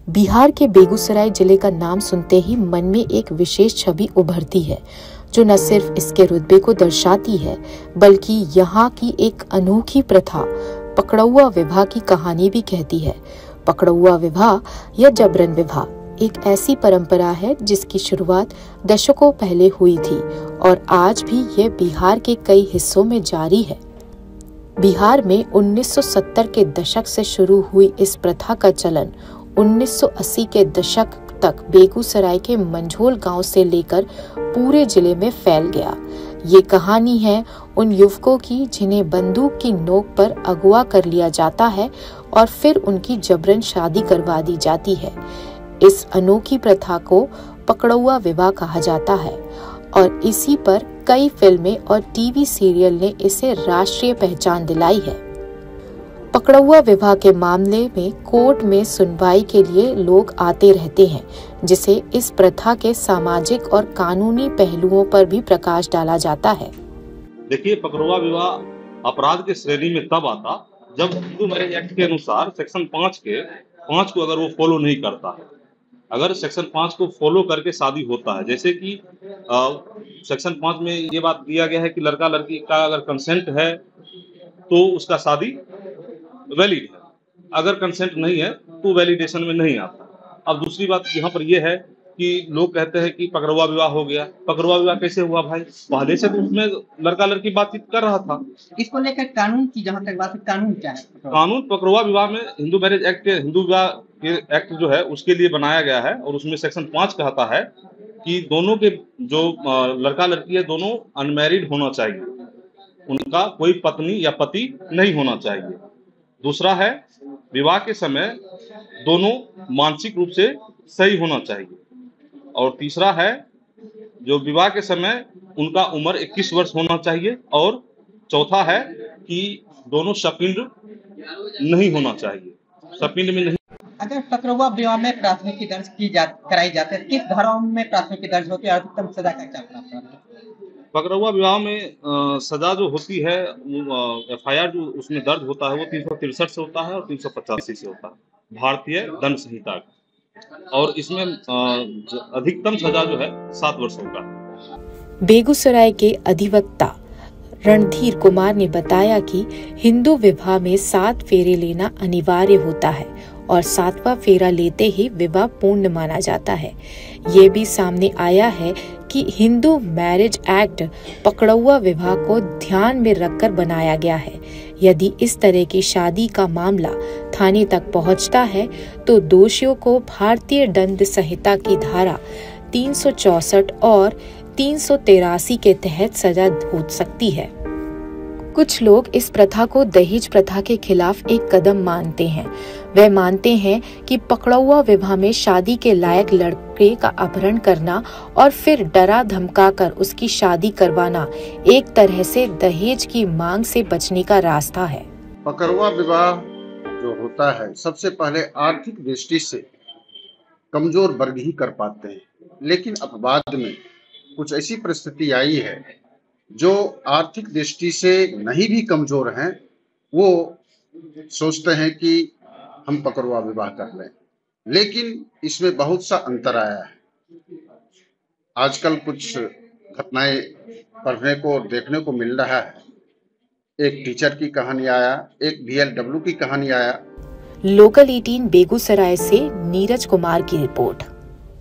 बिहार के बेगूसराय जिले का नाम सुनते ही मन में एक विशेष छवि उभरती है, जो न सिर्फ इसके रुतबे को दर्शाती है, बल्कि यहाँ की एक अनोखी प्रथा पकड़ौआ विवाह की कहानी भी कहती है। पकड़ौआ विवाह या जबरन विवाह एक ऐसी परंपरा है जिसकी शुरुआत दशकों पहले हुई थी और आज भी यह बिहार के कई हिस्सों में जारी है। बिहार में 1970 के दशक से शुरू हुई इस प्रथा का चलन 1980 के दशक तक बेगूसराय के मंझोल गांव से लेकर पूरे जिले में फैल गया। ये कहानी है उन युवकों की जिन्हें बंदूक की नोक पर अगवा कर लिया जाता है और फिर उनकी जबरन शादी करवा दी जाती है। इस अनोखी प्रथा को पकड़ौआ विवाह कहा जाता है और इसी पर कई फिल्में और टीवी सीरियल ने इसे राष्ट्रीय पहचान दिलाई है। पकड़ौआ विवाह के मामले में कोर्ट में सुनवाई के लिए लोग आते रहते हैं, जिसे इस प्रथा के सामाजिक और कानूनी पहलुओं पर भी प्रकाश डाला जाता है। देखिए, पकड़ौआ विवाह अपराध के श्रेणी में तब आता जब हिंदू मैरिज एक्ट के अनुसार सेक्शन 5 को अगर वो फॉलो नहीं करता है। अगर सेक्शन 5 को फॉलो करके शादी होता है, जैसे कि सेक्शन 5 में ये बात दिया गया है कि लड़का लड़की का अगर कंसेंट है तो उसका शादी वैलिड है, अगर कंसेंट नहीं है तो वैलिडेशन में नहीं आता। अब दूसरी बात यहाँ पर यह है कि लोग कहते हैं कि पकड़ौआ विवाह हो गया। पकड़ौआ विवाह कैसे हुआ भाई? पहले से तो उसमें लड़का लड़की बातचीत कर रहा था। इसको लेकर कानून की जहाँ तक बात है, कानून क्या है? कानून पकड़ौआ विवाह में हिंदू मैरिज एक्ट के हिंदू विवाह के एक्ट जो है उसके लिए बनाया गया है और उसमें सेक्शन 5 कहता है कि दोनों के जो लड़का लड़की है दोनों अनमैरिड होना चाहिए, उनका कोई पत्नी या पति नहीं होना चाहिए। दूसरा है विवाह के समय दोनों मानसिक रूप से सही होना चाहिए और तीसरा है जो विवाह के समय उनका उम्र 21 वर्ष होना चाहिए और चौथा है कि दोनों सपिंड नहीं होना चाहिए, सपिंड में नहीं। अगर पकड़ौआ विवाह में प्राथमिकी दर्ज कराई जाती है, किस धाराओं में प्राथमिकी दर्ज होती है और अधिकतम सजा का क्या प्रावधान है? पकड़ौआ विवाह में सजा जो होती है एफआईआर जो उसमें दर्ज होता है वो 363 से होता है और 385 से होता है भारतीय दंड संहिता का, और इसमें अधिकतम सजा जो है 7 वर्षों का। बेगूसराय के अधिवक्ता रणधीर कुमार ने बताया कि हिंदू विवाह में 7 फेरे लेना अनिवार्य होता है और 7वां फेरा लेते ही विवाह पूर्ण माना जाता है। ये भी सामने आया है कि हिंदू मैरिज एक्ट पकड़ौआ विवाह को ध्यान में रखकर बनाया गया है। यदि इस तरह की शादी का मामला थाने तक पहुंचता है तो दोषियों को भारतीय दंड संहिता की धारा 364 और 383 के तहत सजा हो सकती है। कुछ लोग इस प्रथा को दहेज प्रथा के खिलाफ एक कदम मानते हैं। वे मानते हैं कि पकड़ौआ विवाह में शादी के लायक लड़के का अपहरण करना और फिर डरा धमकाकर उसकी शादी करवाना एक तरह से दहेज की मांग से बचने का रास्ता है। पकड़ौआ विवाह जो होता है सबसे पहले आर्थिक दृष्टि से कमजोर वर्ग ही कर पाते हैं, लेकिन अब बाद में कुछ ऐसी परिस्थिति आई है जो आर्थिक दृष्टि से नहीं भी कमजोर हैं, वो सोचते हैं कि हम पकड़ौआ विवाह कर लें, लेकिन इसमें बहुत सा अंतर आया है। आजकल कुछ घटनाएं पढ़ने को और देखने को मिल रहा है। एक टीचर की कहानी आया, एक बीएलडब्ल्यू की कहानी आया। लोकल 18 बेगूसराय से नीरज कुमार की रिपोर्ट।